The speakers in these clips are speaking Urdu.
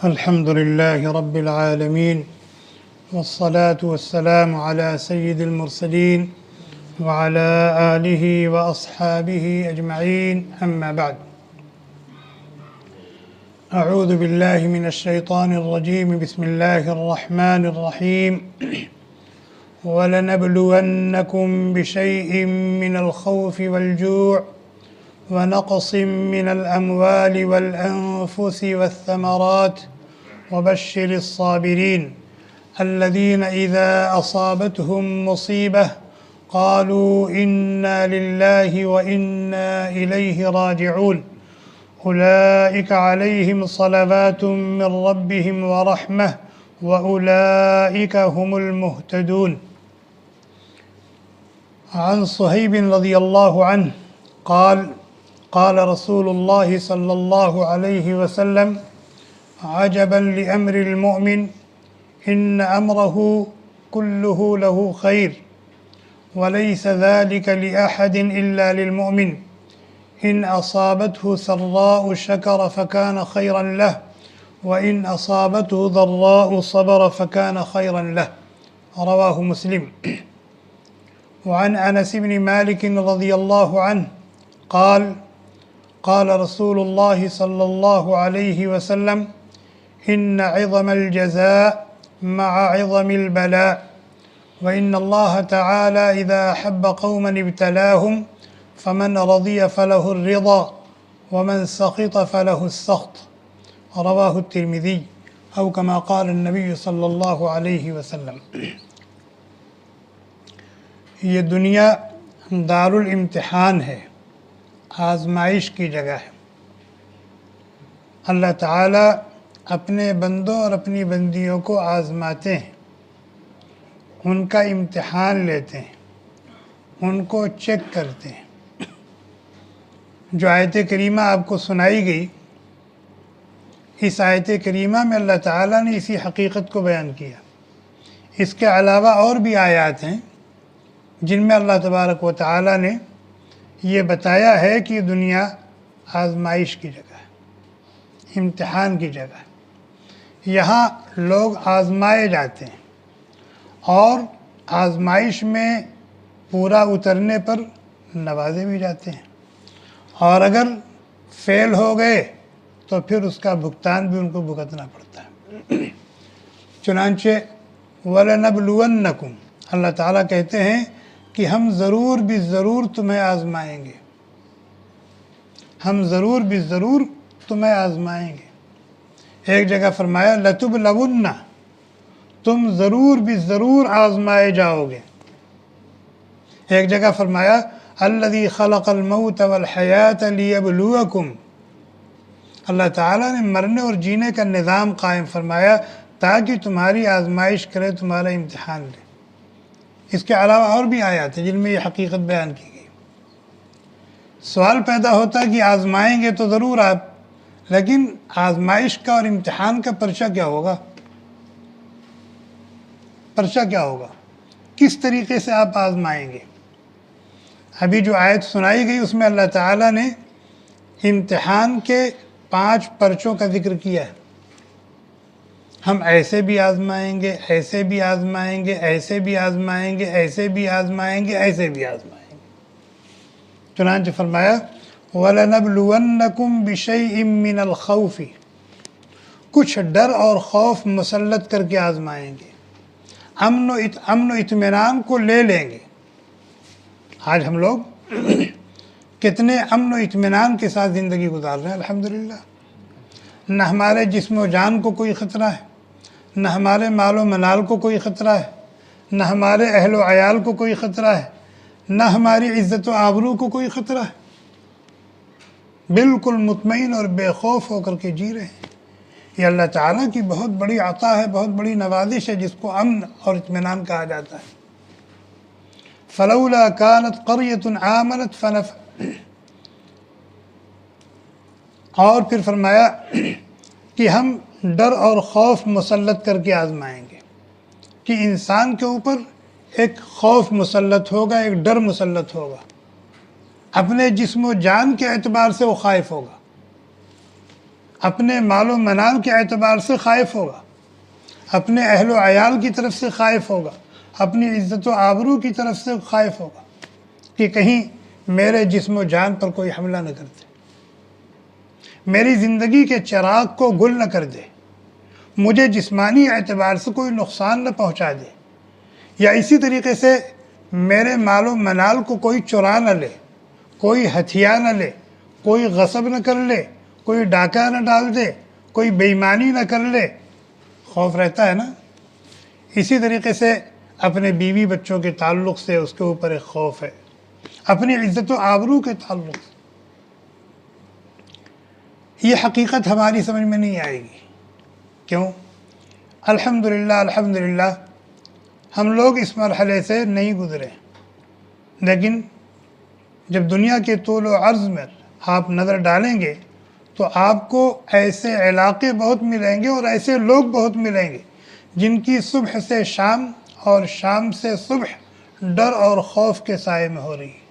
الحمد لله رب العالمين والصلاة والسلام على سيد المرسلين وعلى آله وأصحابه أجمعين أما بعد أعوذ بالله من الشيطان الرجيم بسم الله الرحمن الرحيم ولنبلونكم بشيء من الخوف والجوع ونقص من الأموال والأنفس والثمرات وبشر الصابرين الذين إذا أصابتهم مصيبة قالوا إنا لله وإنا إليه راجعون أولئك عليهم صلوات من ربهم ورحمة وأولئك هم المهتدون. عن صهيب رضي الله عنه قال رسول الله صلى الله عليه وسلم عجبا لأمر المؤمن إن أمره كله له خير وليس ذلك لأحد إلا للمؤمن إن أصابته سراء شكر فكان خيرا له وإن أصابته ضراء صبر فكان خيرا له. رواه مسلم. وعن أنس بن مالك رضي الله عنه قال رسول الله صلى الله عليه وسلم إن عظم الجزاء مع عظم البلاء وإن الله تعالى إذا أحب قوما ابتلاهم فمن رضي فله الرضا ومن سخط فله السخط. رواه الترمذي أو كما قال النبي صلی اللہ علیہ وسلم. یہ دنیا دارالامتحان ہے، آزمائش کی جگہ ہے. اللہ تعالیٰ اپنے بندوں اور اپنی بندیوں کو آزماتے ہیں، ان کا امتحان لیتے ہیں، ان کو چیک کرتے ہیں. جو آیت کریمہ آپ کو سنائی گئی، اس آیت کریمہ میں اللہ تعالیٰ نے اسی حقیقت کو بیان کیا. اس کے علاوہ اور بھی آیات ہیں جن میں اللہ تبارک و تعالیٰ نے یہ بتایا ہے کہ دنیا آزمائش کی جگہ ہے، امتحان کی جگہ ہے. یہاں لوگ آزمائے جاتے ہیں اور آزمائش میں پورا اترنے پر نوازے بھی جاتے ہیں، اور اگر فیل ہو گئے تو پھر اس کا بھگتان بھی ان کو بھگتنا پڑتا ہے. چنانچہ وَلَنَبْلُوَنَّكُمْ، اللہ تعالیٰ کہتے ہیں کہ ہم ضرور بھی ضرور تمہیں آزمائیں گے، ہم ضرور بھی ضرور تمہیں آزمائیں گے. ایک جگہ فرمایا لَتُبْلَوُنَّ، تم ضرور بھی ضرور آزمائے جاؤ گے. ایک جگہ فرمایا الَّذِي خَلَقَ الْمَوْتَ وَالْحَيَاةَ لِيَبْلُوَكُمْ، اللہ تعالیٰ نے مرنے اور جینے کا نظام قائم فرمایا تاکہ تمہاری آزمائش کرے، تمہارا امتحان لے. اس کے علاوہ اور بھی آیات ہیں جن میں یہ حقیقت بیان کی گئی. سوال پیدا ہوتا ہے کہ آزمائیں گے تو ضرور آپ، لیکن آزمائش کا اور امتحان کا پرچہ کیا ہوگا؟ پرچہ کیا ہوگا؟ کس طریقے سے آپ آزمائیں گے؟ ابھی جو آیت سنائی گئی اس میں اللہ تعالیٰ نے امتحان کے 5 پرچوں کا ذکر کیا ہے. ہم ایسے بھی آزمائیں گے، ایسے بھی آزمائیں گے، ایسے بھی آزمائیں گے، ایسے بھی آزمائیں گے، ایسے بھی آزمائیں گے. چنانچہ فرمایا وَلَنَبْلُوَنَّكُمْ بِشَيْءٍ مِّنَ الْخَوْفِ، کچھ ڈر اور خوف مسلط کر کے آزمائیں گے، امن و اطمینان کو لے لیں گے. آج ہم لوگ کتنے امن و اطمینان کے ساتھ زندگی گزار رہے ہیں الحمدللہ. نہ ہمارے جسم و جان کو کوئی خطرہ ہے، نہ ہمارے مال و منال کو کوئی خطرہ ہے، نہ ہمارے اہل و عیال کو کوئی خطرہ ہے، نہ ہماری عزت و آبرو کو کوئی خطرہ ہے. بالکل مطمئن اور بے خوف ہو کر کے جی رہے ہیں. یہ اللہ تعالیٰ کی بہت بڑی عطا ہے، بہت بڑی نوازش ہے جس کو امن اور اطمینان کہا جاتا ہے. فَلَوْلَا كَانَتْ قَرْيَةٌ آمَنَتْ فَنَفَعَهَا، اور پھر فرمایا کہ ہم ڈر اور خوف مسلط کر کے آزمائیں گے، کہ انسان کے اوپر ایک خوف مسلط ہوگا، ایک ڈر مسلط ہوگا، اپنے جسم و جان کے اعتبار سے وہ خائف ہوگا. اپنے مال و منال کے اعتبار سے خائف ہوگا، اپنے اہل و عیال کی طرف سے خائف ہوگا، اپنی عزت و آبرو کی طرف سے خائف ہوگا کہ کہیں میرے جسم و جان پر کوئی حملہ نہ کر دے، میری زندگی کے چراغ کو گل نہ کر دے، مجھے جسمانی اعتبار سے کوئی نقصان نہ پہنچا دے، یا اسی طریقے سے میرے مال و منال کو کوئی چرا نہ لے، کوئی ہتھیا نہ لے، کوئی غصب نہ کر لے، کوئی ڈاکہ نہ ڈال دے، کوئی بے ایمانی نہ کر لے۔ خوف رہتا ہے نا؟ اسی طریقے سے اپنے بیوی بچوں کے تعلق سے اس کے اوپر ایک خوف ہے، اپنی عزت و آبرو کے تعلق سے۔ یہ حقیقت ہماری سمجھ میں نہیں آئے گی۔ کیوں؟ الحمدللہ ہم لوگ اس مرحلے سے نہیں گزرے، لیکن جب دنیا کے طول و عرض میں آپ نظر ڈالیں گے تو آپ کو ایسے علاقے بہت ملیں گے اور ایسے لوگ بہت ملیں گے جن کی صبح سے شام اور شام سے صبح ڈر اور خوف کے سائے میں ہو رہی ہے،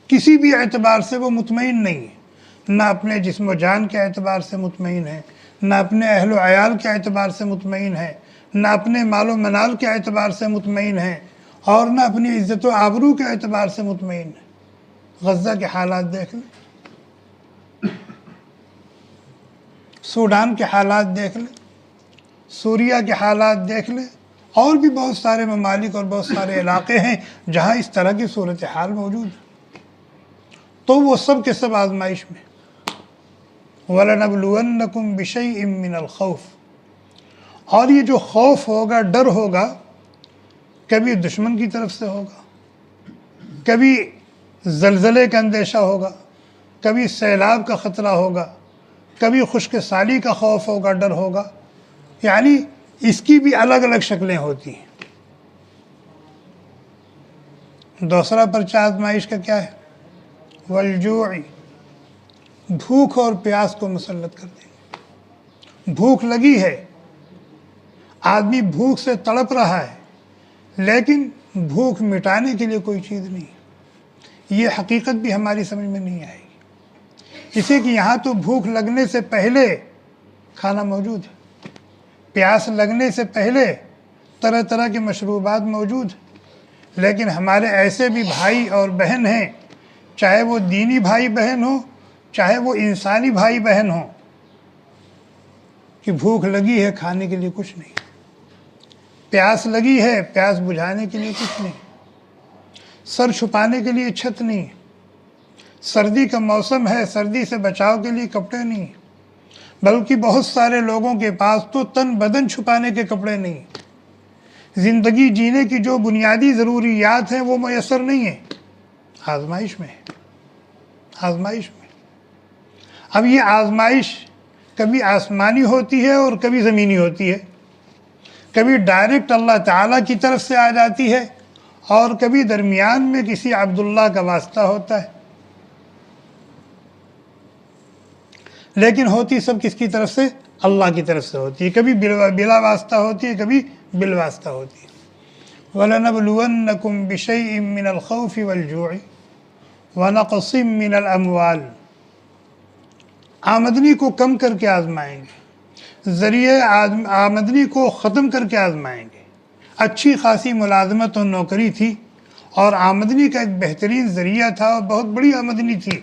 کسی بھی اعتبار سے وہ مطمئن نہیں ہے، نہ اپنے جسم و جان کے اعتبار سے مطمئن ہے، نہ اپنے اہل و عیال کے اعتبار سے مطمئن ہے، نہ اپنے مال و منال کے اعتبار سے مطمئن ہے، اور نہ اپنی عزت و آبرو کے اعتبار سے مطمئن ہے۔ غزہ کے حالات دیکھ لیں، سوڈان کے حالات دیکھ لیں، سوریہ کے حالات دیکھ لیں، اور بھی بہت سارے ممالک اور بہت سارے علاقے ہیں جہاں اس طرح کی صورتحال موجود ہے۔ تو وہ سب کے سب آزمائش میں۔ وَلَنَبْلُوَنَّكُمْ بِشَيْءٍ مِّنَ الْخَوْفِ، اور یہ جو خوف ہوگا، ڈر ہوگا، کبھی دشمن کی طرف سے ہوگا، کبھی زلزلے کا اندیشہ ہوگا، کبھی سیلاب کا خطرہ ہوگا، کبھی خشک سالی کا خوف ہوگا، ڈر ہوگا، یعنی اس کی بھی الگ الگ شکلیں ہوتی ہیں۔ دوسرا پرچہ آزمائش کا کیا ہے؟ والجوع، بھوک اور پیاس کو مسلط کر دیں گے۔ بھوک لگی ہے، آدمی بھوک سے تڑپ رہا ہے، لیکن بھوک مٹانے کے لیے کوئی چیز نہیں ہے۔ یہ حقیقت بھی ہماری سمجھ میں نہیں آئے گی، اسے کہ یہاں تو بھوک لگنے سے پہلے کھانا موجود ہے، پیاس لگنے سے پہلے طرح طرح کے مشروبات موجود ہیں، لیکن ہمارے ایسے بھی بھائی اور بہن ہیں، چاہے وہ دینی بھائی بہن ہوں، چاہے وہ انسانی بھائی بہن ہوں، کہ بھوک لگی ہے، کھانے کے لیے کچھ نہیں، پیاس لگی ہے، پیاس بجھانے کے لیے کچھ نہیں، سر چھپانے کے لیے چھت نہیں، سردی کا موسم ہے، سردی سے بچاؤ کے لیے کپڑے نہیں، بلکہ بہت سارے لوگوں کے پاس تو تن بدن چھپانے کے کپڑے نہیں، زندگی جینے کی جو بنیادی ضروریات ہیں وہ میسر نہیں ہیں۔ آزمائش میں ہے، آزمائش میں۔ اب یہ آزمائش کبھی آسمانی ہوتی ہے اور کبھی زمینی ہوتی ہے، کبھی ڈائریکٹ اللہ تعالیٰ کی طرف سے آ جاتی ہے، اور کبھی درمیان میں کسی عبداللہ کا واسطہ ہوتا ہے، لیکن ہوتی سب کس کی طرف سے؟ اللہ کی طرف سے ہوتی ہے، کبھی بلا واسطہ ہوتی ہے، کبھی بالواسطہ ہوتی ہے۔ وَلَنَبْلُوَنَّكُمْ بِشَيْءٍ مِّنَ الْخَوْفِ وَالْجُوعِ وَنَقْصٍ مِّنَ الْأَمْوَالِ، آمدنی کو کم کر کے آزمائیں گے، ذریعے آمدنی کو ختم کر کے آزمائیں گے۔ اچھی خاصی ملازمت اور نوکری تھی اور آمدنی کا ایک بہترین ذریعہ تھا اور بہت بڑی آمدنی تھی،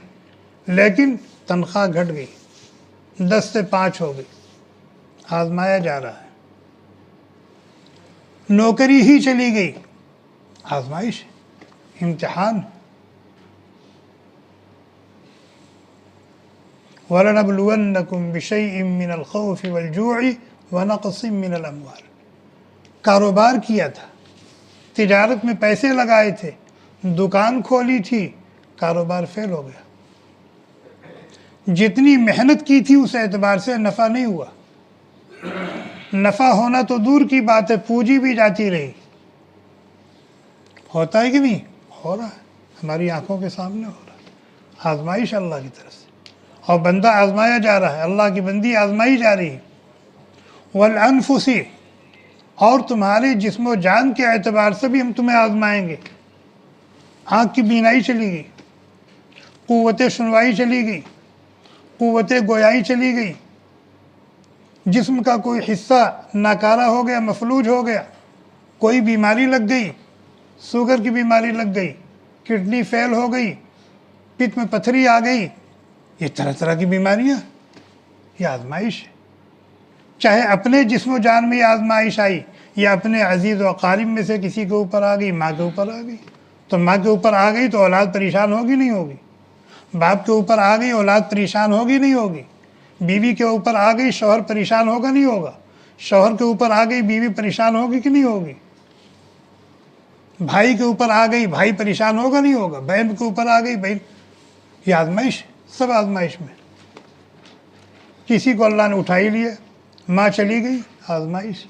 لیکن تنخواہ گھٹ گئی، 10 سے 5 ہو گئی، آزمایا جا رہا ہے۔ نوکری ہی چلی گئی، آزمائش، امتحان۔ وَلَنَبْلُوَنَّكُمْ بِشَيْءٍ مِّنَ الْخَوْفِ وَالْجُوعِ وَنَقْصٍ مِّنَ الْأَمْوَالِ، کاروبار کیا تھا، تجارت میں پیسے لگائے تھے، دکان کھولی تھی، کاروبار فیل ہو گیا، جتنی محنت کی تھی اس اعتبار سے نفع نہیں ہوا، نفع ہونا تو دور کی بات ہے، پونجی بھی جاتی رہی۔ ہوتا ہے کہ نہیں؟ ہو رہا ہے، ہماری آنکھوں کے سامنے ہو رہا ہے۔ آزمائش اللہ کی طرف سے، اور بندہ آزمایا جا رہا ہے، اللہ کی بندی آزمائی جا رہی ہے۔ وَالْأَنفُسِ، اور تمہارے جسم و جان کے اعتبار سے بھی ہم تمہیں آزمائیں گے۔ آنکھ کی بینائی چلی گئی، قوت سنوائی چلی گئی، قوت گویائی چلی گئی، جسم کا کوئی حصہ ناکارہ ہو گیا، مفلوج ہو گیا، کوئی بیماری لگ گئی، شوگر کی بیماری لگ گئی، کڈنی فیل ہو گئی، پت میں پتھری آ گئی، یہ طرح طرح کی بیماریاں، یہ آزمائش ہے۔ چاہے اپنے جسم و جان میں یہ آزمائش آئی یا اپنے عزیز و اقارب میں سے کسی کے اوپر آ گئی، ماں کے اوپر آ گئی، تو ماں کے اوپر آ گئی تو اولاد پریشان ہوگی نہیں ہوگی؟ باپ کے اوپر آ گئی اولاد پریشان ہوگی نہیں ہوگی؟ بیوی کے اوپر آ گئی شوہر پریشان ہوگا نہیں ہوگا؟ شوہر کے اوپر آ گئی بیوی پریشان ہوگی کہ نہیں ہوگی؟ بھائی کے اوپر آ گئی بھائی پریشان ہوگا نہیں ہوگا؟ بہن کے اوپر آ گئی بہن، یہ آزمائش ہے، سب آزمائش میں۔ کسی کو اللہ نے اٹھا ہی لیا، ماں چلی گئی، آزمائش،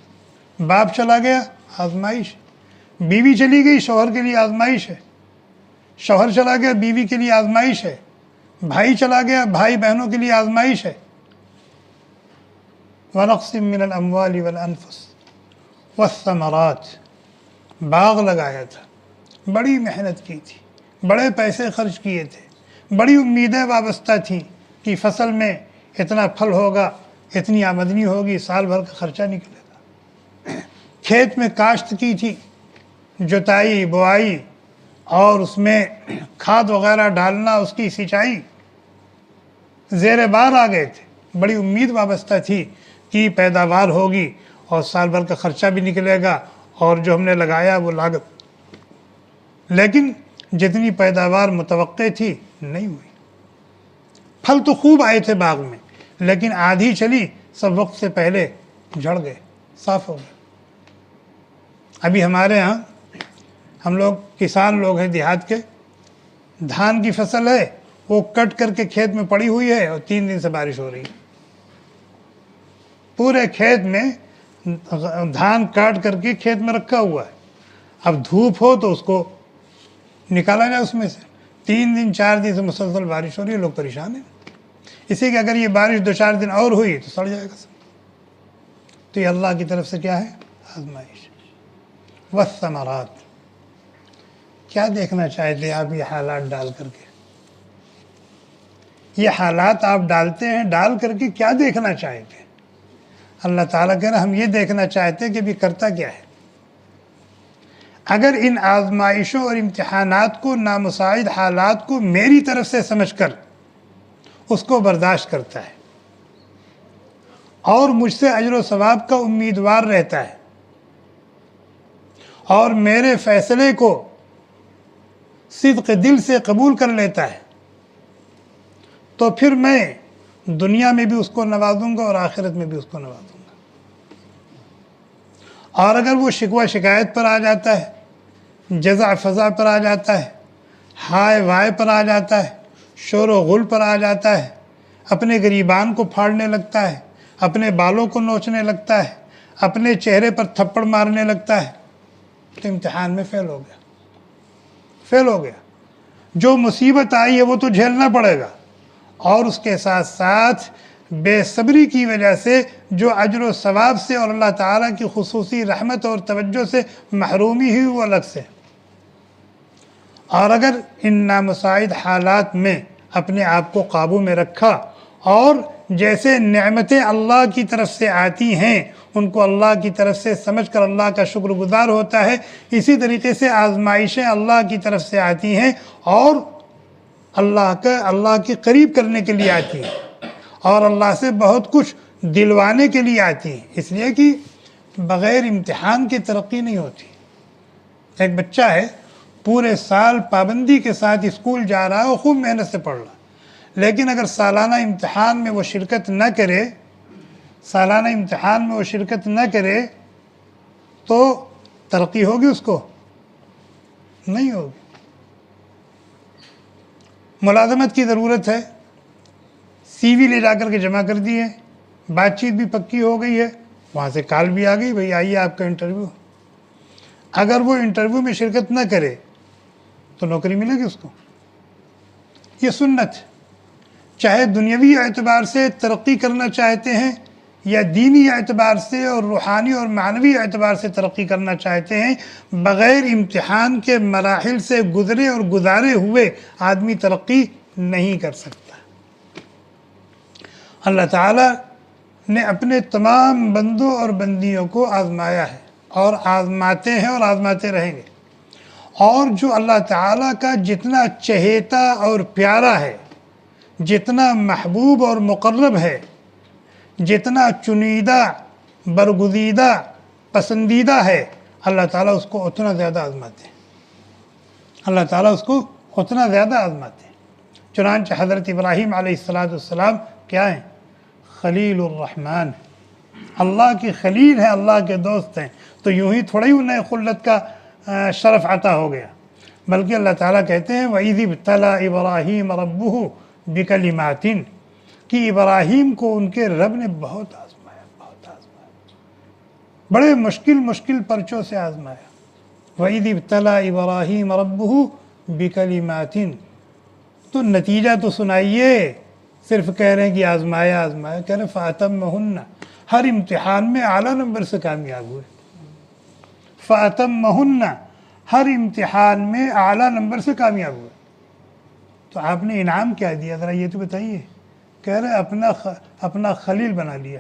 باپ چلا گیا، آزمائش، بیوی چلی گئی شوہر کے لیے آزمائش ہے، شوہر چلا گیا بیوی کے لیے آزمائش ہے، بھائی چلا گیا بھائی بہنوں کے لیے آزمائش ہے۔ وَنَقْصٍ مِّنَ الْأَمْوَالِ وَالْأَنفُسِ وَالثَّمَرَاتِ، باغ لگایا تھا، بڑی محنت کی تھی، بڑے پیسے خرچ کیے تھے، بڑی امیدیں وابستہ تھیں کہ فصل میں اتنا پھل ہوگا، اتنی آمدنی ہوگی، سال بھر کا خرچہ نکلے گا۔ کھیت میں کاشت کی تھی، جتائی بوائی اور اس میں کھاد وغیرہ ڈالنا، اس کی سینچائی، زیر بار آ گئے تھے، بڑی امید وابستہ تھی کہ پیداوار ہوگی اور سال بھر کا خرچہ بھی نکلے گا اور جو ہم نے لگایا وہ لاگت، لیکن جتنی پیداوار متوقع تھی نہیں ہوئی۔ پھل تو خوب آئے تھے باغ میں، لیکن آدھی چلی، سب وقت سے پہلے جھڑ گئے، صاف ہو گئے۔ ابھی ہمارے ہاں ہم لوگ کسان لوگ ہیں دیہات کے، دھان کی فصل ہے، وہ کٹ کر کے کھیت میں پڑی ہوئی ہے اور 3 دن سے بارش ہو رہی ہے۔ پورے کھیت میں دھان کاٹ کر کے کھیت میں رکھا ہوا ہے، اب دھوپ ہو تو اس کو نکالا جائے اس میں سے۔ 3 دن 4 دن سے مسلسل بارش ہو رہی ہے، لوگ پریشان ہیں، اسی کہ اگر یہ بارش 2-4 دن اور ہوئی تو سڑ جائے گا سب۔ تو یہ اللہ کی طرف سے کیا ہے؟ آزمائش۔ والثمرات، کیا دیکھنا چاہتے آپ یہ حالات ڈال کر کے؟ یہ حالات آپ ڈالتے ہیں، ڈال کر کے کیا دیکھنا چاہتے ہیں؟ اللہ تعالیٰ کہہ رہا ہم یہ دیکھنا چاہتے ہیں کہ بھی کرتا کیا ہے۔ اگر ان آزمائشوں اور امتحانات کو، نامساعد حالات کو میری طرف سے سمجھ کر اس کو برداشت کرتا ہے اور مجھ سے اجر و ثواب کا امیدوار رہتا ہے اور میرے فیصلے کو صدق دل سے قبول کر لیتا ہے، تو پھر میں دنیا میں بھی اس کو نوازوں گا اور آخرت میں بھی اس کو نوازوں گا۔ اور اگر وہ شکوہ شکایت پر آ جاتا ہے، جزع فضع پر آ جاتا ہے، ہائے وائے پر آ جاتا ہے، شور و غل پر آ جاتا ہے، اپنے گریبان کو پھاڑنے لگتا ہے، اپنے بالوں کو نوچنے لگتا ہے، اپنے چہرے پر تھپڑ مارنے لگتا ہے، تو امتحان میں فیل ہو گیا، فیل ہو گیا۔ جو مصیبت آئی ہے وہ تو جھیلنا پڑے گا، اور اس کے ساتھ ساتھ بے صبری کی وجہ سے جو اجر و ثواب سے اور اللہ تعالیٰ کی خصوصی رحمت اور توجہ سے محرومی ہوئی وہ الگ سے۔ اور اگر ان نامساعد حالات میں اپنے آپ کو قابو میں رکھا اور جیسے نعمتیں اللہ کی طرف سے آتی ہیں ان کو اللہ کی طرف سے سمجھ کر اللہ کا شکر گزار ہوتا ہے، اسی طریقے سے آزمائشیں اللہ کی طرف سے آتی ہیں اور اللہ کے قریب کرنے کے لیے آتی ہیں اور اللہ سے بہت کچھ دلوانے کے لیے آتی ہیں، اس لیے کہ بغیر امتحان کے ترقی نہیں ہوتی۔ ایک بچہ ہے پورے سال پابندی کے ساتھ اسکول جا رہا ہے اور خوب محنت سے پڑھ رہا ہے، لیکن اگر سالانہ امتحان میں وہ شرکت نہ کرے، تو ترقی ہوگی اس کو؟ نہیں ہوگی۔ ملازمت کی ضرورت ہے، سی وی لے جا کر کے جمع کر دی ہے، بات چیت بھی پکی ہو گئی ہے، وہاں سے کال بھی آ گئی بھئی آئیے آپ کا انٹرویو۔ اگر وہ انٹرویو میں شرکت نہ کرے تو نوکری ملے گی اس کو؟ یہ سنت، چاہے دنیاوی اعتبار سے ترقی کرنا چاہتے ہیں یا دینی اعتبار سے اور روحانی اور معنوی اعتبار سے ترقی کرنا چاہتے ہیں، بغیر امتحان کے مراحل سے گزرے اور گزارے ہوئے آدمی ترقی نہیں کر سکتا۔ اللہ تعالیٰ نے اپنے تمام بندوں اور بندیوں کو آزمایا ہے اور آزماتے ہیں اور آزماتے رہیں گے، اور جو اللہ تعالیٰ کا جتنا چہیتا اور پیارا ہے، جتنا محبوب اور مقرب ہے، جتنا چنیدہ برگزیدہ پسندیدہ ہے، اللہ تعالیٰ اس کو اتنا زیادہ آزماتے ہیں، اللہ تعالیٰ اس کو اتنا زیادہ آزماتے ہیں۔ چنانچہ حضرت ابراہیم علیہ السلام کیا ہیں؟ خلیل الرحمن، اللہ کی خلیل ہے، اللہ کے دوست ہیں، تو یوں ہی تھوڑا ہی انہیں خلت کا شرف عطا ہو گیا، بلکہ اللہ تعالیٰ کہتے ہیں وَإِذِ ابْتَلَىٰ إِبْرَاهِيمَ رَبُّهُ بِكَلِمَاتٍ کہ ابراہیم کو ان کے رب نے بہت آزمایا، بڑے مشکل پرچوں سے آزمایا۔ وَإِذِ ابْتَلَىٰ إِبْرَاهِيمَ رَبُّهُ بِكَلِمَاتٍ، تو نتیجہ تو سنائیے، صرف کہہ رہے ہیں کہ آزمایا، کہہ رہے ہیں فَأَتَمَّهُنَّ، ہر امتحان میں اعلیٰ نمبر سے کامیاب ہوئے، فَأَتَمَّهُنَّ، ہر امتحان میں اعلیٰ نمبر سے کامیاب ہوئے۔ تو آپ نے انعام کیا دیا ذرا یہ تو بتائیے؟ کہہ رہے اپنا خلیل بنا لیا۔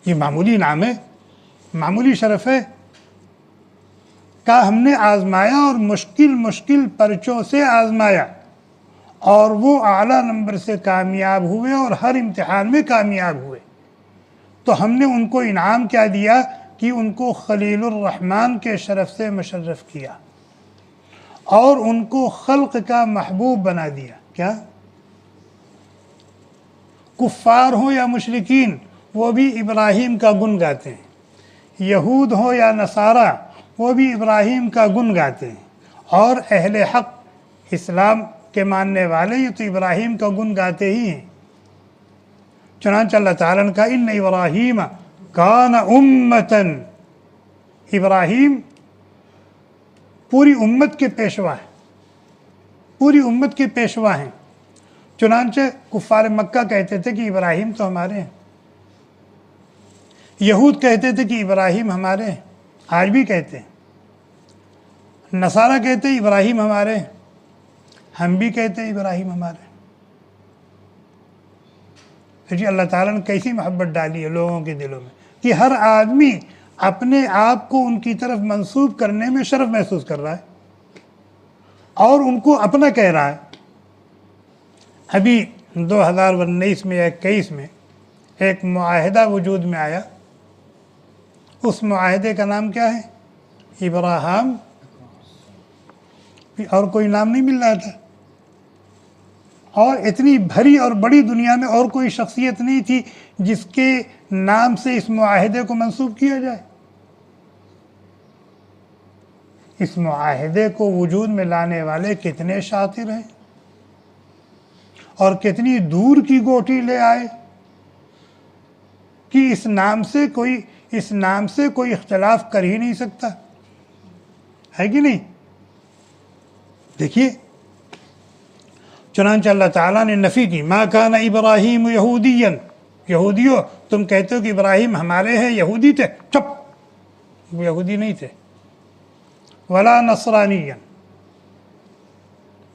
یہ معمولی انعام ہے، معمولی شرف ہے، کہا ہم نے آزمایا اور مشکل پرچوں سے آزمایا، اور وہ اعلیٰ نمبر سے کامیاب ہوئے اور ہر امتحان میں کامیاب ہوئے، تو ہم نے ان کو انعام کیا دیا کہ ان کو خلیل الرحمن کے شرف سے مشرف کیا، اور ان کو خلق کا محبوب بنا دیا۔ کیا؟ کفار ہوں یا مشرکین، وہ بھی ابراہیم کا گن گاتے ہیں، یہود ہوں یا نصارہ، وہ بھی ابراہیم کا گن گاتے ہیں، اور اہل حق اسلام کے ماننے والے یہ تو ابراہیم کا گن گاتے ہی ہیں۔ چنانچہ اللہ تعالیٰ نے کہا ان ابراہیم کان امتن، ابراہیم پوری امت کے پیشوا ہیں، پوری امت کے پیشوا ہیں۔ چنانچہ کفار مکہ کہتے تھے کہ ابراہیم تو ہمارے ہیں، یہود کہتے تھے کہ ابراہیم ہمارے ہیں، آج بھی کہتے ہیں، نصارہ کہتے ہیں ابراہیم ہمارے ہیں، ہم بھی کہتے ہیں ابراہیم ہمارے ہیں۔ جی اللہ تعالیٰ نے کیسی محبت ڈالی ہے لوگوں کے دلوں میں کہ ہر آدمی اپنے آپ کو ان کی طرف منسوب کرنے میں شرف محسوس کر رہا ہے اور ان کو اپنا کہہ رہا ہے۔ ابھی 2019 میں یا 21 میں ایک معاہدہ وجود میں آیا، اس معاہدے کا نام کیا ہے؟ ابراہیم، اور کوئی نام نہیں مل رہا تھا، اور اتنی بھری اور بڑی دنیا میں اور کوئی شخصیت نہیں تھی جس کے نام سے اس معاہدے کو منسوب کیا جائے۔ اس معاہدے کو وجود میں لانے والے کتنے شاطر ہیں اور کتنی دور کی گوٹھی لے آئے کہ اس نام سے کوئی اختلاف کر ہی نہیں سکتا ہے کہ نہیں؟ دیکھیے چنانچہ اللہ تعالیٰ نے نفی کی، ما کان ابراہیم یہودیا، یہودیوں تم کہتے ہو کہ ابراہیم ہمارے ہیں، یہودی تھے، چپ، وہ یہودی نہیں تھے، ولا نصرانیا،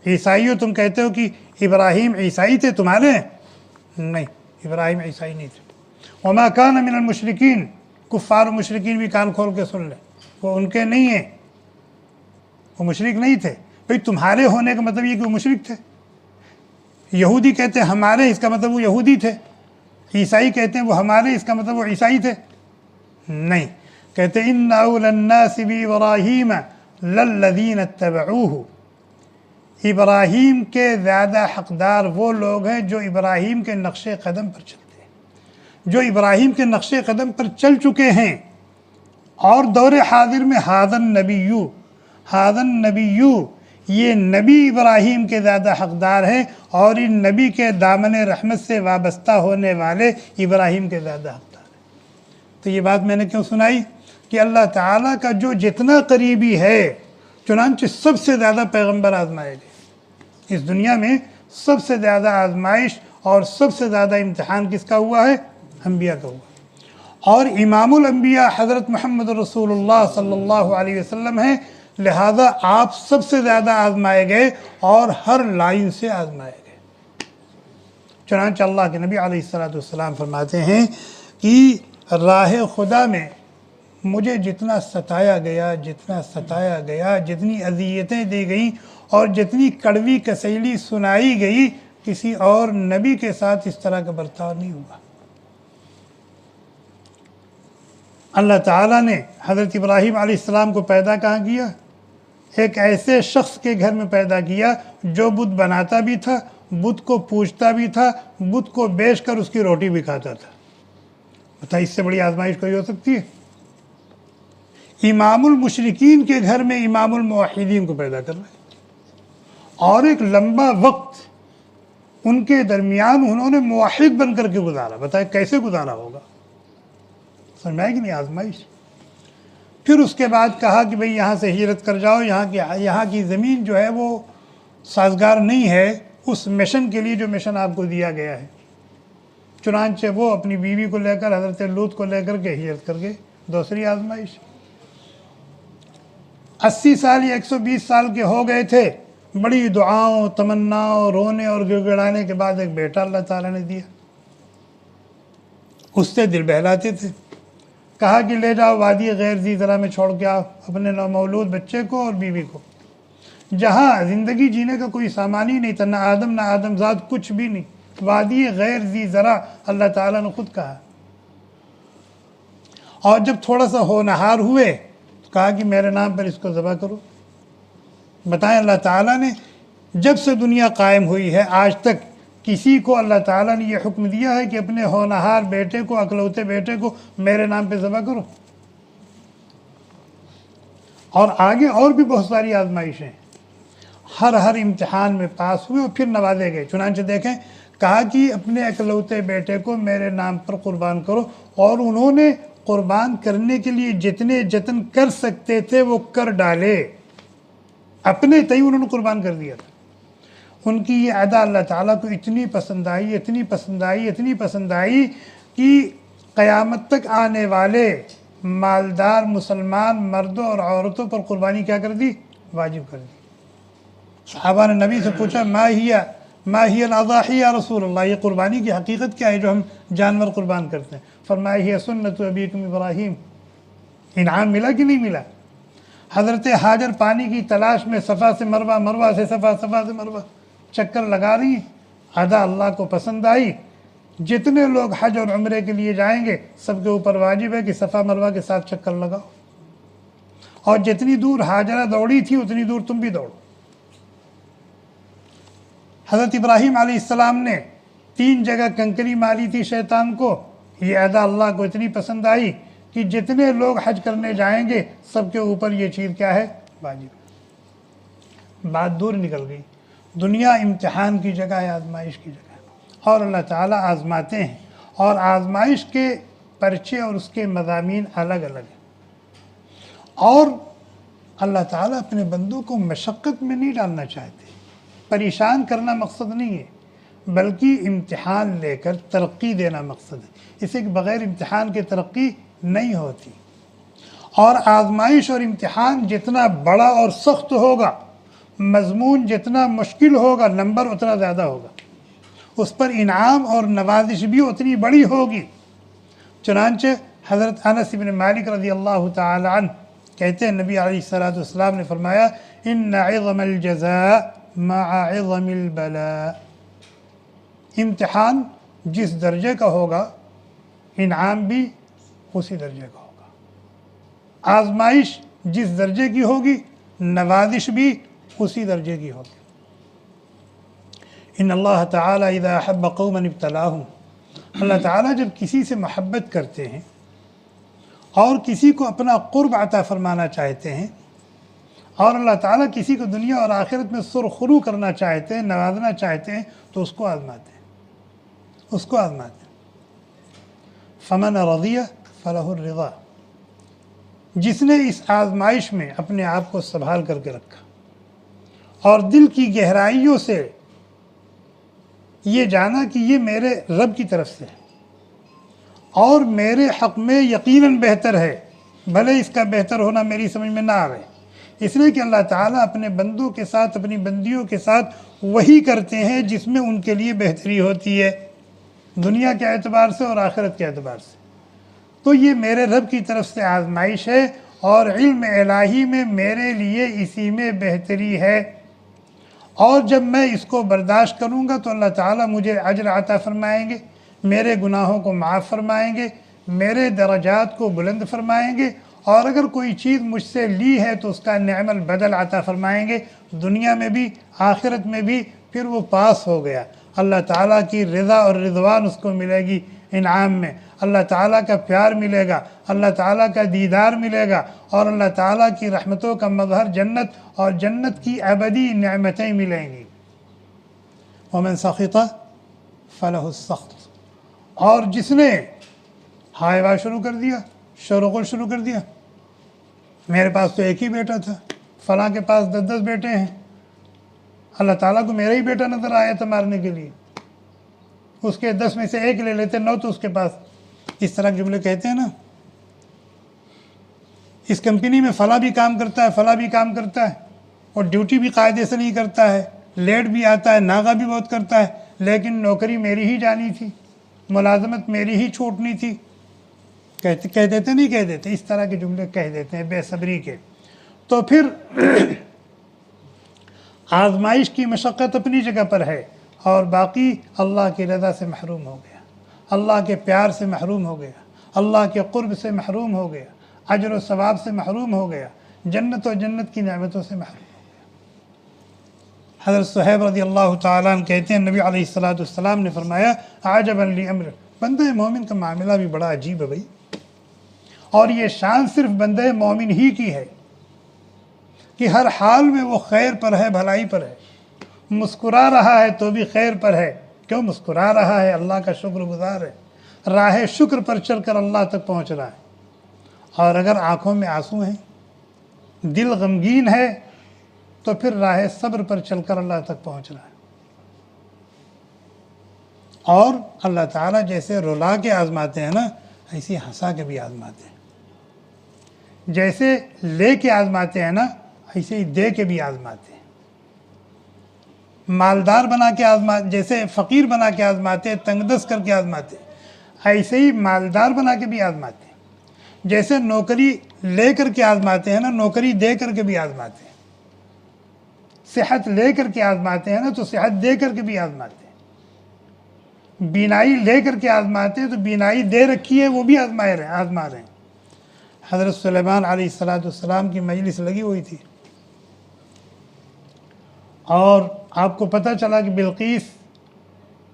عیسائیوں تم کہتے ہو کہ ابراہیم عیسائی تھے، تمہارے ہیں، نہیں، ابراہیم عیسائی نہیں تھے، وما کان من المشرکین، کفار و مشرکین بھی کان کھول کے سن لیں، وہ ان کے نہیں ہیں، وہ مشرک نہیں تھے۔ بھئی تمہارے ہونے کا مطلب یہ کہ وہ مشرک تھے، یہودی کہتے ہیں ہمارے، اس کا مطلب وہ یہودی تھے، عیسائی کہتے ہیں وہ ہمارے، اس کا مطلب وہ عیسائی تھے، نہیں، کہتے ہیں ان اول الناس بابراہیم للذین اتبعوہ، ابراہیم کے زیادہ حقدار وہ لوگ ہیں جو ابراہیم کے نقش قدم پر چلتے ہیں، جو ابراہیم کے نقش قدم پر چل چکے ہیں، اور دور حاضر میں ھذا النبی، یہ نبی ابراہیم کے زیادہ حقدار ہیں، اور ان نبی کے دامن رحمت سے وابستہ ہونے والے ابراہیم کے زیادہ حقدار ہیں۔ تو یہ بات میں نے کیوں سنائی کہ اللہ تعالیٰ کا جو جتنا قریبی ہے، چنانچہ سب سے زیادہ پیغمبر آزمائے گئے اس دنیا میں، سب سے زیادہ آزمائش اور سب سے زیادہ امتحان کس کا ہوا ہے؟ انبیاء کا ہوا، اور امام الانبیاء حضرت محمد رسول اللہ صلی اللہ علیہ وسلم ہیں، لہذا آپ سب سے زیادہ آزمائے گئے اور ہر لائن سے آزمائے گئے، چنانچہ اللہ کے نبی علیہ السلام فرماتے ہیں کہ راہ خدا میں مجھے جتنا ستایا گیا جتنی اذیتیں دی گئیں اور جتنی کڑوی کسیلی سنائی گئی، کسی اور نبی کے ساتھ اس طرح کا برتاؤ نہیں ہوا۔ اللہ تعالیٰ نے حضرت ابراہیم علیہ السلام کو پیدا کہاں کیا؟ ایک ایسے شخص کے گھر میں پیدا کیا جو بت بناتا بھی تھا، بت کو پوجتا بھی تھا، بت کو بیچ کر اس کی روٹی بھی کھاتا تھا۔ بتائیں اس سے بڑی آزمائش کوئی ہو سکتی ہے؟ امام المشرکین کے گھر میں امام الموحدین کو پیدا کر رہے اور ایک لمبا وقت ان کے درمیان انہوں نے موحد بن کر کے گزارا۔ بتائیں کیسے گزارا ہوگا؟ سمجھ میں آئے کہ نہیں آزمائش؟ پھر اس کے بعد کہا کہ بھئی یہاں سے ہجرت کر جاؤ، یہاں کی زمین جو ہے وہ سازگار نہیں ہے اس مشن کے لیے جو مشن آپ کو دیا گیا ہے۔ چنانچہ وہ اپنی بیوی کو لے کر حضرت لوط کو لے کر کے ہجرت کر گئے۔ دوسری آزمائش 80 سال یا 120 سال کے ہو گئے تھے، بڑی دعاؤں تمناؤں رونے اور گڑگڑانے کے بعد ایک بیٹا اللہ تعالیٰ نے دیا۔ اس سے دل بہلاتے تھے، کہا کہ لے جاؤ وادی غیر ذی زرع میں چھوڑ کے آؤ اپنے نومولود بچے کو اور بیوی کو، جہاں زندگی جینے کا کوئی سامان ہی نہیں تھا، نہ آدم زاد کچھ بھی نہیں، وادی غیر ذی زرع اللہ تعالیٰ نے خود کہا۔ اور جب تھوڑا سا ہونہار ہوئے تو کہا کہ میرے نام پر اس کو ذبح کرو۔ بتائیں اللہ تعالیٰ نے جب سے دنیا قائم ہوئی ہے آج تک کسی کو اللہ تعالیٰ نے یہ حکم دیا ہے کہ اپنے ہونہار بیٹے کو، اکلوتے بیٹے کو میرے نام پہ ذبح کرو؟ اور آگے اور بھی بہت ساری آزمائشیں، ہر امتحان میں پاس ہوئے اور پھر نوازے گئے۔ چنانچہ دیکھیں کہا کہ اپنے اکلوتے بیٹے کو میرے نام پر قربان کرو، اور انہوں نے قربان کرنے کے لیے جتنے جتن کر سکتے تھے وہ کر ڈالے، اپنے تئیں انہوں نے قربان کر دیا تھا۔ ان کی یہ ادا اللہ تعالیٰ کو اتنی پسند آئی کہ قیامت تک آنے والے مالدار مسلمان مردوں اور عورتوں پر قربانی کیا کر دی؟ واجب کر دی۔ صحابہ نے نبی سے پوچھا ما ہی الاضاحی یا رسول اللہ، یہ قربانی کی حقیقت کیا ہے جو ہم جانور قربان کرتے ہیں؟ فرمایا ہی سنت ابیکم ابراہیم۔ انعام ملا کہ نہیں ملا؟ حضرت ہاجر پانی کی تلاش میں صفا سے مروہ، مروہ سے صفا، صفا سے مروہ چکر لگا رہی، ادا اللہ کو پسند آئی۔ جتنے لوگ حج اور عمرے کے لیے جائیں گے سب کے اوپر واجب ہے کہ صفا مروہ کے ساتھ چکر لگاؤ، اور جتنی دور ہاجرہ دوڑی تھی اتنی دور تم بھی دوڑو۔ حضرت ابراہیم علیہ السلام نے 3 جگہ کنکری ماری تھی شیطان کو، یہ ادا اللہ کو اتنی پسند آئی کہ جتنے لوگ حج کرنے جائیں گے سب کے اوپر یہ چیز کیا ہے؟ واجب۔ بات دور نکل گئی، دنیا امتحان کی جگہ ہے، آزمائش کی جگہ ہے، اور اللہ تعالیٰ آزماتے ہیں، اور آزمائش کے پرچے اور اس کے مضامین الگ الگ ہیں، اور اللہ تعالیٰ اپنے بندوں کو مشقت میں نہیں ڈالنا چاہتے، پریشان کرنا مقصد نہیں ہے، بلکہ امتحان لے کر ترقی دینا مقصد ہے۔ اسے کہ بغیر امتحان کے ترقی نہیں ہوتی، اور آزمائش اور امتحان جتنا بڑا اور سخت ہوگا، مضمون جتنا مشکل ہوگا، نمبر اتنا زیادہ ہوگا، اس پر انعام اور نوازش بھی اتنی بڑی ہوگی۔ چنانچہ حضرت انس بن مالک رضی اللہ تعالی عنہ کہتے ہیں نبی علیہ السلام نے فرمایا ان عظم الجزاء مع عظم البلاء، امتحان جس درجے کا ہوگا انعام بھی اسی درجے کا ہوگا، آزمائش جس درجے کی ہوگی نوازش بھی اسی درجے کی ہوگی۔ ان اللہ تعالی اذا احب قوما ابتلاہم، اللہ تعالیٰ جب کسی سے محبت کرتے ہیں اور کسی کو اپنا قرب عطا فرمانا چاہتے ہیں، اور اللہ تعالیٰ کسی کو دنیا اور آخرت میں سرخرو کرنا چاہتے ہیں، نوازنا چاہتے ہیں، تو اس کو آزماتے ہیں۔ فمن رضی فلہ الرضا، جس نے اس آزمائش میں اپنے آپ کو سنبھال کر کے رکھا اور دل کی گہرائیوں سے یہ جانا کہ یہ میرے رب کی طرف سے ہے اور میرے حق میں یقیناً بہتر ہے، بھلے اس کا بہتر ہونا میری سمجھ میں نہ آئے، اس لیے کہ اللہ تعالیٰ اپنے بندوں کے ساتھ، اپنی بندیوں کے ساتھ وہی کرتے ہیں جس میں ان کے لیے بہتری ہوتی ہے، دنیا کے اعتبار سے اور آخرت کے اعتبار سے۔ تو یہ میرے رب کی طرف سے آزمائش ہے، اور علم الہی میں میرے لیے اسی میں بہتری ہے، اور جب میں اس کو برداشت کروں گا تو اللہ تعالیٰ مجھے اجر عطا فرمائیں گے، میرے گناہوں کو معاف فرمائیں گے، میرے درجات کو بلند فرمائیں گے، اور اگر کوئی چیز مجھ سے لی ہے تو اس کا نعم البدل عطا فرمائیں گے، دنیا میں بھی آخرت میں بھی، پھر وہ پاس ہو گیا، اللہ تعالیٰ کی رضا اور رضوان اس کو ملے گی انعام میں، اللہ تعالیٰ کا پیار ملے گا، اللہ تعالیٰ کا دیدار ملے گا، اور اللہ تعالیٰ کی رحمتوں کا مظہر جنت اور جنت کی ابدی نعمتیں ملیں گی۔ وَمَنْ سَخِطَ فَلَهُ السَّخْطُ، اور جس نے ہائے واہ شروع کر دیا، شور و غل شروع کر دیا، میرے پاس تو ایک ہی بیٹا تھا، فلاں کے پاس 10 بیٹے ہیں، اللہ تعالیٰ کو میرا ہی بیٹا نظر آیا تھا مارنے کے لیے، اس کے 10 میں سے ایک لے لیتے، 9 تو اس کے پاس، اس طرح کے جملے کہتے ہیں نا۔ اس کمپنی میں فلاں بھی کام کرتا ہے، فلاں بھی کام کرتا ہے، اور ڈیوٹی بھی قاعدے سے نہیں کرتا ہے، لیٹ بھی آتا ہے، ناغہ بھی بہت کرتا ہے، لیکن نوکری میری ہی جانی تھی، ملازمت میری ہی چھوٹنی تھی، کہہ دیتے نہیں کہہ دیتے، اس طرح کے جملے کہہ دیتے ہیں بے صبری کے۔ تو پھر آزمائش کی مشقت اپنی جگہ پر ہے، اور باقی اللہ کی رضا سے محروم ہو گیا، اللہ کے پیار سے محروم ہو گیا، اللہ کے قرب سے محروم ہو گیا، اجر و ثواب سے محروم ہو گیا، جنت و جنت کی نعمتوں سے محروم ہو گیا۔ حضرت صہیب رضی اللہ تعالیٰ عنہ کہتے ہیں نبی علیہ السلام نے فرمایا عجبا لامر، بندہ مومن کا معاملہ بھی بڑا عجیب ہے بھائی، اور یہ شان صرف بندہ مومن ہی کی ہے کہ ہر حال میں وہ خیر پر ہے، بھلائی پر ہے، مسکرا رہا ہے تو بھی خیر پر ہے، کیوں مسکرا رہا ہے؟ اللہ کا شکر گزار ہے، راہ شکر پر چل کر اللہ تک پہنچ رہا ہے، اور اگر آنکھوں میں آنسو ہیں، دل غمگین ہے، تو پھر راہ صبر پر چل کر اللہ تک پہنچ رہا ہے۔ اور اللہ تعالیٰ جیسے رلا کے آزماتے ہیں نا، ایسے ہنسا کے بھی آزماتے ہیں، جیسے لے کے آزماتے ہیں نا، ایسے ہی دے کے بھی آزماتے ہیں، مالدار بنا کے آزماتے، جیسے فقیر بنا کے آزماتے ہیں، تنگ دست کر کے آزماتے ہیں، ایسے ہی مالدار بنا کے بھی آزماتے ہیں، جیسے نوکری لے کر کے آزماتے ہیں نا، نوکری دے کر کے بھی آزماتے ہیں، صحت لے کر کے آزماتے ہیں نا، تو صحت دے کر کے بھی آزماتے ہیں، بینائی لے کر کے آزماتے ہیں تو بینائی دے رکھی ہے وہ بھی آزما رہے ہیں۔ حضرت سلیمان علیہ السلام کی مجلس لگی ہوئی تھی، اور آپ کو پتہ چلا کہ بلقیس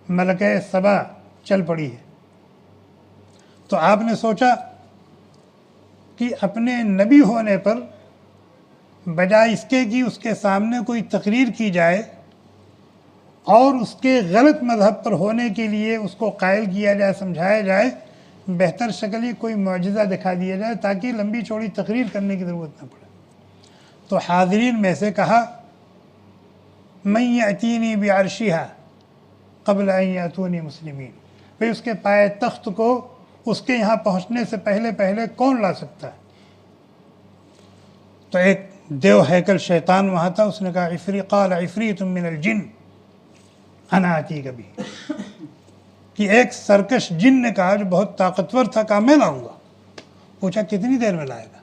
ملکہ سبا چل پڑی ہے، تو آپ نے سوچا کہ اپنے نبی ہونے پر بجائے اس کے کہ اس کے سامنے کوئی تقریر کی جائے اور اس کے غلط مذہب پر ہونے کے لیے اس کو قائل کیا جائے، سمجھایا جائے، بہتر شکل ہی کوئی معجزہ دکھا دیا جائے تاکہ لمبی چوڑی تقریر کرنے کی ضرورت نہ پڑے۔ تو حاضرین میں سے کہا من یأتینی بعرشہا قبل ان یأتونی مسلمین، بھئی اس کے پائے تخت کو اس کے یہاں پہنچنے سے پہلے کون لا سکتا ہے؟ تو ایک دیو ہیکل شیطان وہاں تھا، اس نے کہا قال عفریت من الجن انا آتیک بہ، کہ ایک سرکش جن نے کہا جو بہت طاقتور تھا، کہا میں لاؤں گا۔ پوچھا کتنی دیر میں لائے گا؟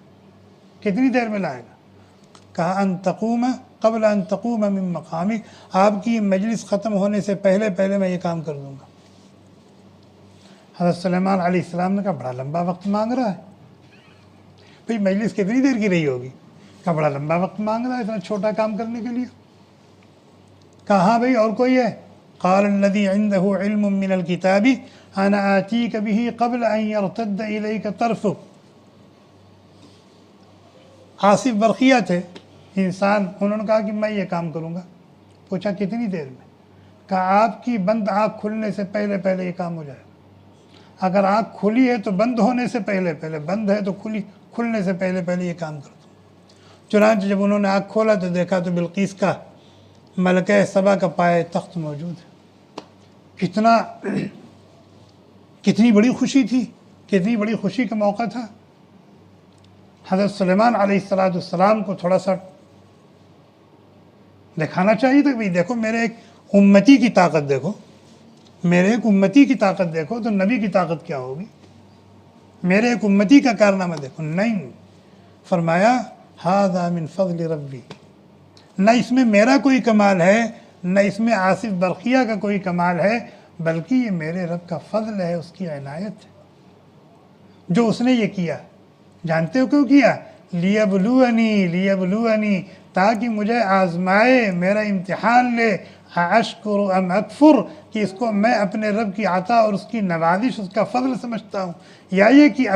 کتنی دیر میں لائے گا؟ کہا ان تقوم قبل ان تقوم من مقامک، آپ کی مجلس ختم ہونے سے پہلے میں یہ کام کر دوں گا۔ حضرت سلیمان علیہ السلام نے کہا بڑا لمبا وقت مانگ رہا ہے، بھئی مجلس کتنی دیر کی رہی ہوگی؟ کہا بڑا لمبا وقت مانگ رہا ہے اتنا چھوٹا کام کرنے کے لیے۔ کہا ہاں بھئی اور کوئی ہے؟ قال الذي عنده علم من الكتاب انا آتيك به قبل ان يرتد اليك طرفك۔ آصف برقیہ تھے انسان، انہوں نے کہا کہ میں یہ کام کروں گا۔ پوچھا کتنی دیر میں؟ کہا آپ کی بند آنکھ کھلنے سے پہلے یہ کام ہو جائے گا۔ اگر آنکھ کھلی ہے تو بند ہونے سے پہلے، بند ہے تو کھلنے سے پہلے یہ کام کر دوں۔ چنانچہ جب انہوں نے آنکھ کھولا تو دیکھا تو بلقیس کا ملکہ سبا کا پائے تخت موجود ہے۔ کتنی بڑی خوشی تھی، کتنی بڑی خوشی کا موقع تھا۔ حضرت سلیمان علیہ السلام کو تھوڑا سا دکھانا چاہیے تھا کہ بھئی دیکھو میرے ایک امتی کی طاقت دیکھو، میرے ایک امتی کی طاقت دیکھو تو نبی کی طاقت کیا ہوگی، میرے ایک امتی کا کارنامہ دیکھو. نہیں، فرمایا ھذا من فضل ربی، نہ اس میں میرا کوئی کمال ہے، نہ اس میں آصف برقیہ کا کوئی کمال ہے، بلکہ یہ میرے رب کا فضل ہے، اس کی عنایت ہے جو اس نے یہ کیا. جانتے ہو کیوں کیا؟ لیبلونی، تاکہ مجھے آزمائے، میرا امتحان لے، اشکر ام اکفر، کہ اس کو میں اپنے رب کی عطا اور اس کی نوازش، اس کا فضل سمجھتا ہوں، یا یہ کہ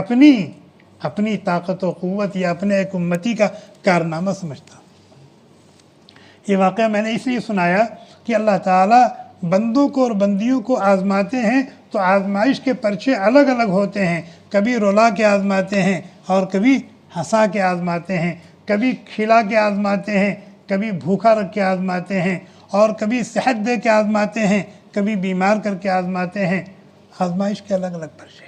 اپنی طاقت و قوت یا اپنے ایک امتی کا کارنامہ سمجھتا ہوں. یہ واقعہ میں نے اس لیے سنایا کہ اللہ تعالیٰ بندوں کو اور بندیوں کو آزماتے ہیں تو آزمائش کے پرچے الگ الگ ہوتے ہیں. کبھی رلا کے آزماتے ہیں اور کبھی ہنسا کے آزماتے ہیں، کبھی کھلا کے آزماتے ہیں، کبھی بھوکا رکھ کے آزماتے ہیں، اور کبھی صحت دے کے آزماتے ہیں، کبھی بیمار کر کے آزماتے ہیں. آزمائش کے الگ الگ پرچے.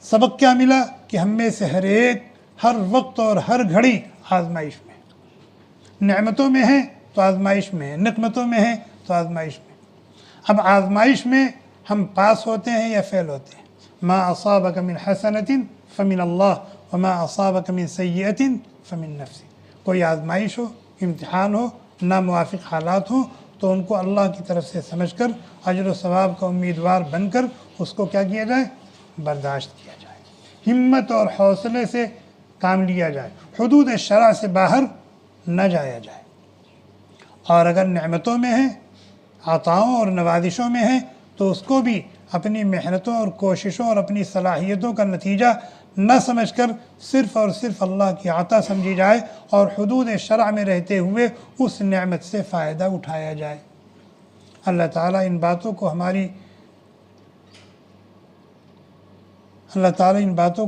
سبق کیا ملا؟ کہ ہم میں سے ہر ایک ہر وقت اور ہر گھڑی آزمائش میں، نعمتوں میں ہے تو آزمائش میں ہے، نقمتوں میں ہے تو آزمائش میں. اب آزمائش میں ہم پاس ہوتے ہیں یا فیل ہوتے ہیں. ما اصابک من حسنۃ فمن اللہ وما اصابک من سیئۃ فمن نفسک. کوئی آزمائش ہو، امتحان ہو، ناموافق حالات ہوں تو ان کو اللہ کی طرف سے سمجھ کر اجر و ثواب کا امیدوار بن کر اس کو کیا کیا جائے؟ برداشت کیا جائے. ہمت اور حوصلے سے کام لیا جائے، حدود شرع سے باہر نہ جایا جائے. اور اگر نعمتوں میں ہے، عطاؤں اور نوازشوں میں ہے تو اس کو بھی اپنی محنتوں اور کوششوں اور اپنی صلاحیتوں کا نتیجہ نہ سمجھ کر صرف اور صرف اللہ کی عطا سمجھی جائے اور حدود شرع میں رہتے ہوئے اس نعمت سے فائدہ اٹھایا جائے. اللہ تعالیٰ ان باتوں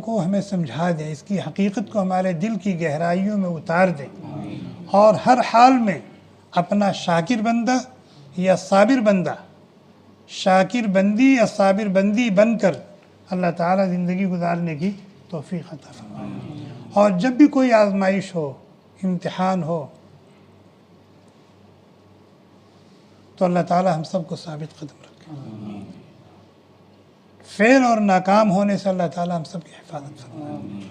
کو ہمیں سمجھا دے، اس کی حقیقت کو ہمارے دل کی گہرائیوں میں اتار دے، اور ہر حال میں اپنا شاکر بندہ یا صابر بندہ، شاکر بندی یا صابر بندی بن کر اللہ تعالیٰ زندگی گزارنے کی توفیق عطا فرمائے. اور جب بھی کوئی آزمائش ہو، امتحان ہو، تو اللہ تعالیٰ ہم سب کو ثابت قدم رکھے. فیل اور ناکام ہونے سے اللہ تعالیٰ ہم سب کی حفاظت فرمائے.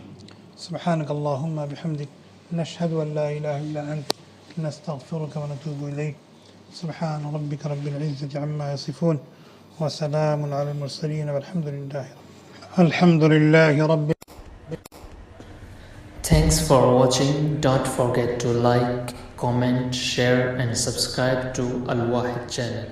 سبحانک اللہم بحمدک، نشہد ان لا الہ الا انت، نستغفرک ونتوب الیک. سبحان ربک رب العزة عما یصفون وسلام علی المرسلین والحمد للہ رب. Thanks for watching. Don't forget to like, comment, share and subscribe to Al Wahid channel.